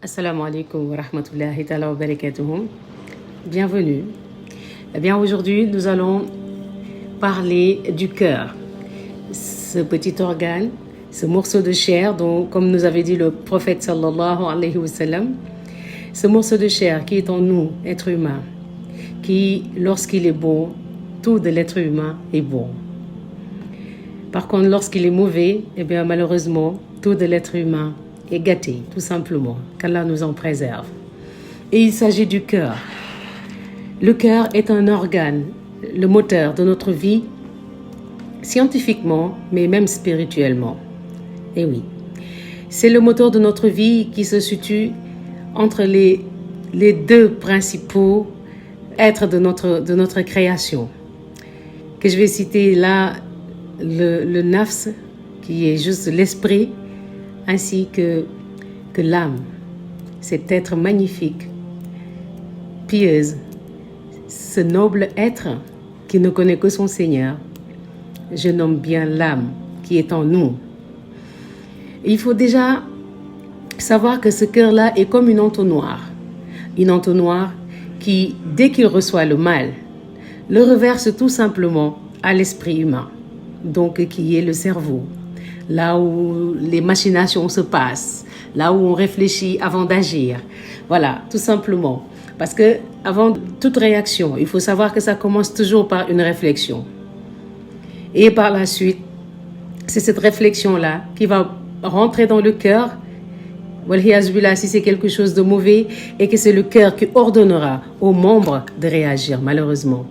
Assalamu alaikum wa rahmatullahi ta'ala wa barakatuhum. Bienvenue. Eh bien, aujourd'hui, nous allons parler du cœur. Ce petit organe, ce morceau de chair dont, comme nous avait dit le prophète sallallahu alayhi wa sallam, ce morceau de chair qui est en nous, être humain, qui, lorsqu'il est bon, tout de l'être humain est bon. Par contre, lorsqu'il est mauvais, eh bien, malheureusement, tout de l'être humain est gâté, tout simplement. Qu'Allah nous en préserve. Et il s'agit du cœur. Le cœur est un organe, le moteur de notre vie, scientifiquement, mais même spirituellement. Et oui, c'est le moteur de notre vie qui se situe entre les deux principaux êtres de notre création. Que je vais citer là, le nafs, qui est juste l'esprit, ainsi que l'âme, cet être magnifique, pieuse, ce noble être qui ne connaît que son Seigneur. Je nomme bien l'âme qui est en nous. Il faut déjà savoir que ce cœur-là est comme une entonnoir qui, dès qu'il reçoit le mal, le reverse tout simplement à l'esprit humain, donc qui est le cerveau. Là où les machinations se passent, là où on réfléchit avant d'agir. Voilà, tout simplement. Parce que avant toute réaction, il faut savoir que ça commence toujours par une réflexion. Et par la suite, c'est cette réflexion-là qui va rentrer dans le cœur. Si c'est quelque chose de mauvais, et que c'est le cœur qui ordonnera aux membres de réagir, malheureusement.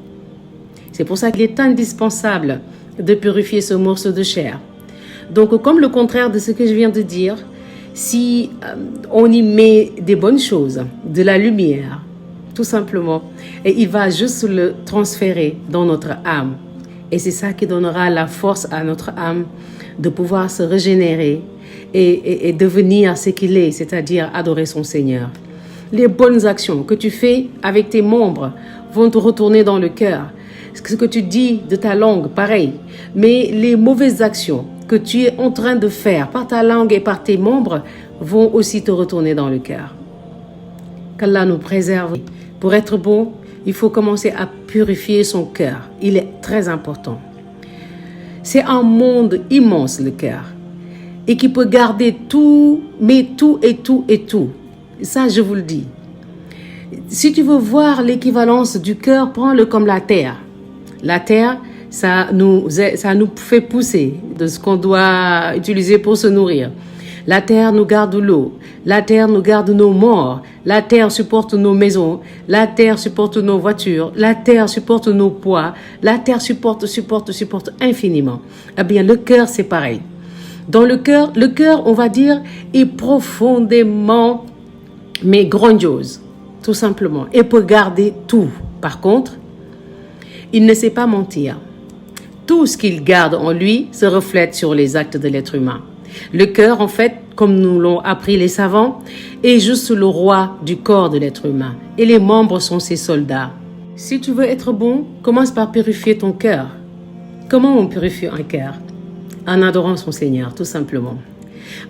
C'est pour ça qu'il est indispensable de purifier ce morceau de chair. Donc, comme le contraire de ce que je viens de dire, si on y met des bonnes choses, de la lumière, tout simplement, et il va juste le transférer dans notre âme. Et c'est ça qui donnera la force à notre âme de pouvoir se régénérer et devenir ce qu'il est, c'est-à-dire adorer son Seigneur. Les bonnes actions que tu fais avec tes membres vont te retourner dans le cœur. Ce que tu dis de ta langue, pareil. Mais les mauvaises actions que tu es en train de faire par ta langue et par tes membres vont aussi te retourner dans le cœur. Qu'Allah nous préserve. Pour être bon, il faut commencer à purifier son cœur. Il est très important. C'est un monde immense, le cœur, et qui peut garder tout, mais tout et tout et tout. Ça, je vous le dis. Si tu veux voir l'équivalence du cœur, prends-le comme la terre. La terre, ça nous fait pousser de ce qu'on doit utiliser pour se nourrir. La terre nous garde l'eau. La terre nous garde nos morts. La terre supporte nos maisons. La terre supporte nos voitures. La terre supporte nos poids. La terre supporte infiniment. Eh bien, le cœur, c'est pareil. Dans le cœur, on va dire, est profondément, mais grandiose, tout simplement, et peut garder tout. Par contre, il ne sait pas mentir. Tout ce qu'il garde en lui se reflète sur les actes de l'être humain. Le cœur, en fait, comme nous l'ont appris les savants, est juste le roi du corps de l'être humain. Et les membres sont ses soldats. Si tu veux être bon, commence par purifier ton cœur. Comment on purifie un cœur? En adorant son Seigneur, tout simplement.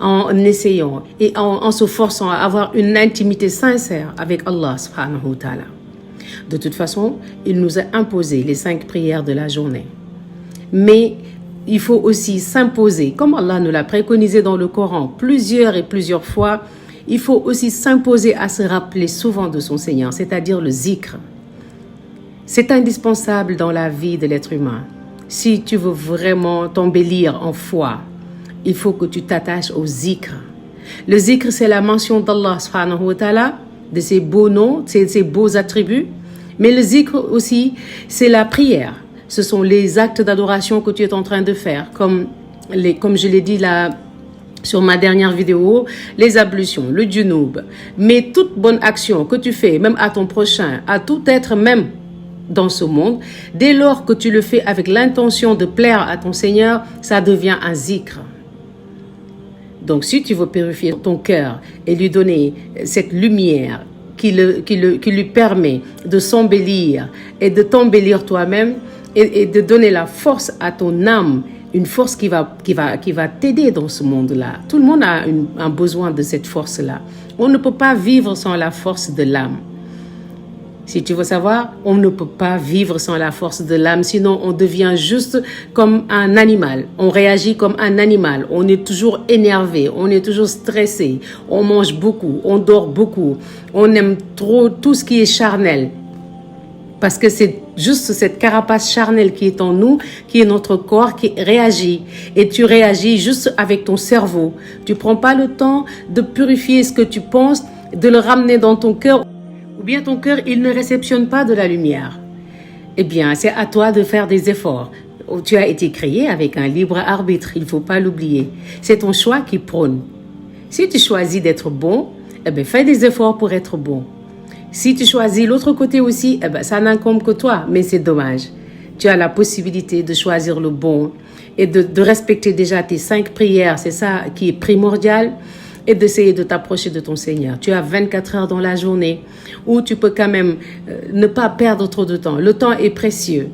En essayant et en se forçant à avoir une intimité sincère avec Allah subhanahu wa ta'ala. De toute façon, il nous a imposé les 5 prières de la journée. Mais il faut aussi s'imposer, comme Allah nous l'a préconisé dans le Coran plusieurs fois, il faut aussi s'imposer à se rappeler souvent de son Seigneur, c'est-à-dire le zikr. C'est indispensable dans la vie de l'être humain. Si tu veux vraiment t'embellir en foi, il faut que tu t'attaches au zikr. Le zikr, c'est la mention d'Allah subhanahu wa ta'ala, de ses beaux noms, de ses beaux attributs. Mais le zikr aussi, c'est la prière. Ce sont les actes d'adoration que tu es en train de faire, comme je l'ai dit là sur ma dernière vidéo, les ablutions, le djunub. Mais toute bonne action que tu fais, même à ton prochain, à tout être même dans ce monde, dès lors que tu le fais avec l'intention de plaire à ton Seigneur, ça devient un zikr. Donc si tu veux purifier ton cœur et lui donner cette lumière qui lui permet de s'embellir et de t'embellir toi-même, et de donner la force à ton âme une force qui va t'aider dans ce monde-là. Tout le monde a un besoin de cette force-là. On ne peut pas vivre sans la force de l'âme. Si tu veux savoir, on ne peut pas vivre sans la force de l'âme, sinon on devient juste comme un animal. On réagit comme un animal. On est toujours énervé, on est toujours stressé, on mange beaucoup, on dort beaucoup, on aime trop tout ce qui est charnel. Parce que c'est juste cette carapace charnelle qui est en nous, qui est notre corps, qui réagit. Et tu réagis juste avec ton cerveau. Tu prends pas le temps de purifier ce que tu penses, de le ramener dans ton cœur. Ou bien ton cœur, il ne réceptionne pas de la lumière. Eh bien, c'est à toi de faire des efforts. Tu as été créé avec un libre arbitre, il ne faut pas l'oublier. C'est ton choix qui prône. Si tu choisis d'être bon, eh bien, fais des efforts pour être bon. Si tu choisis l'autre côté aussi, eh bien, ça n'incombe que toi, mais c'est dommage. Tu as la possibilité de choisir le bon et de respecter déjà tes 5 prières, c'est ça qui est primordial, et d'essayer de t'approcher de ton Seigneur. Tu as 24 heures dans la journée où tu peux quand même ne pas perdre trop de temps. Le temps est précieux.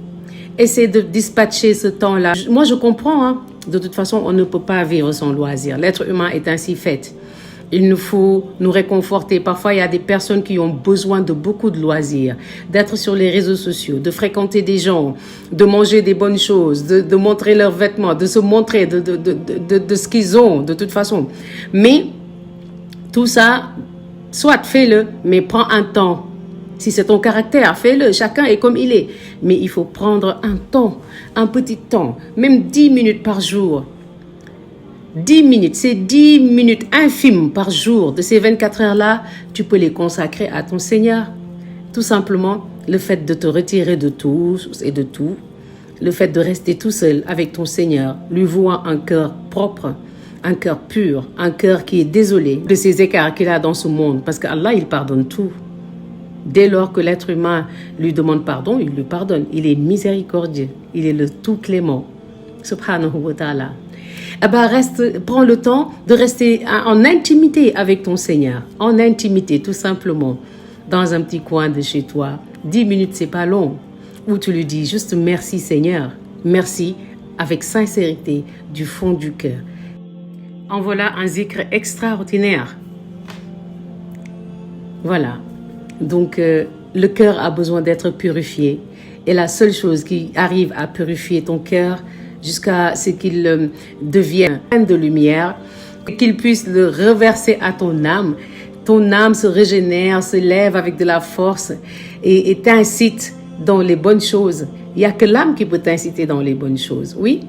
Essaie de dispatcher ce temps-là. Moi, je comprends. Hein. De toute façon, on ne peut pas vivre sans loisir. L'être humain est ainsi fait. Il nous faut nous réconforter. Parfois, il y a des personnes qui ont besoin de beaucoup de loisirs, d'être sur les réseaux sociaux, de fréquenter des gens, de manger des bonnes choses, de montrer leurs vêtements, de se montrer de ce qu'ils ont, de toute façon. Mais tout ça, soit fais-le, mais prends un temps. Si c'est ton caractère, fais-le. Chacun est comme il est. Mais il faut prendre un temps, un petit temps, même 10 minutes par jour. 10 minutes, c'est 10 minutes infimes par jour. De ces 24 heures-là, tu peux les consacrer à ton Seigneur. Tout simplement, le fait de te retirer de tout et de tout, le fait de rester tout seul avec ton Seigneur, lui vouant un cœur propre, un cœur pur, un cœur qui est désolé de ces écarts qu'il a dans ce monde. Parce qu'Allah, il pardonne tout. Dès lors que l'être humain lui demande pardon, il lui pardonne. Il est miséricordieux. Il est le tout clément. Subhanahu wa ta'ala. Eh ben prends le temps de rester en intimité avec ton Seigneur. En intimité, tout simplement. Dans un petit coin de chez toi. 10 minutes, c'est pas long. Où tu lui dis juste merci Seigneur. Merci avec sincérité du fond du cœur. En voilà un zikr extraordinaire. Voilà. Donc, le cœur a besoin d'être purifié. Et la seule chose qui arrive à purifier ton cœur jusqu'à ce qu'il devienne plein de lumière, qu'il puisse le reverser à ton âme. Ton âme se régénère, se lève avec de la force et t'incite dans les bonnes choses. Il n'y a que l'âme qui peut t'inciter dans les bonnes choses. Oui,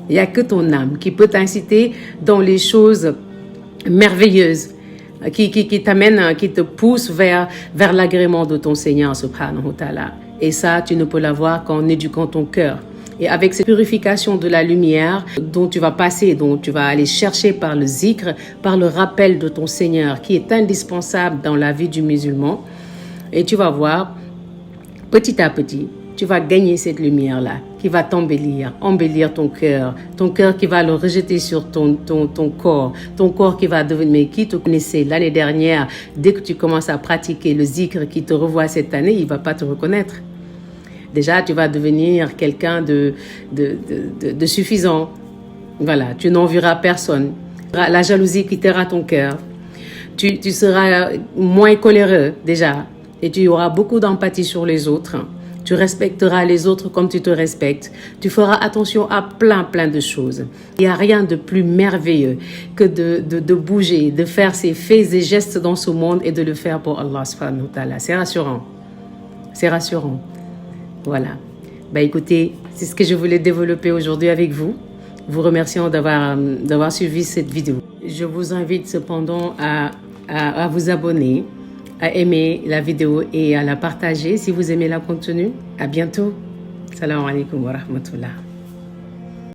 il n'y a que ton âme qui peut t'inciter dans les choses merveilleuses. Qui t'amène, qui te pousse vers l'agrément de ton Seigneur, subhanahu wa ta'ala. Et ça, tu ne peux l'avoir qu'en éduquant ton cœur. Et avec cette purification de la lumière dont tu vas passer, dont tu vas aller chercher par le zikr, par le rappel de ton Seigneur, qui est indispensable dans la vie du musulman, et tu vas voir, petit à petit, tu vas gagner cette lumière-là qui va embellir ton cœur qui va le rejeter sur ton corps qui va devenir, mais qui te connaissait l'année dernière, dès que tu commences à pratiquer le zikr qui te revoit cette année, il ne va pas te reconnaître. Déjà, tu vas devenir quelqu'un de suffisant. Voilà, tu n'envieras personne. La jalousie quittera ton cœur. Tu seras moins coléreux déjà et tu auras beaucoup d'empathie sur les autres. Tu respecteras les autres comme tu te respectes. Tu feras attention à plein de choses. Il n'y a rien de plus merveilleux que de bouger, de faire ses faits et gestes dans ce monde et de le faire pour Allah subhanahu wa ta'ala. C'est rassurant. C'est rassurant. Voilà. Écoutez, c'est ce que je voulais développer aujourd'hui avec vous. Vous remerciant d'avoir suivi cette vidéo. Je vous invite cependant à vous abonner, à aimer la vidéo et à la partager si vous aimez le contenu. À bientôt. Salam alaikum wa rahmatullah.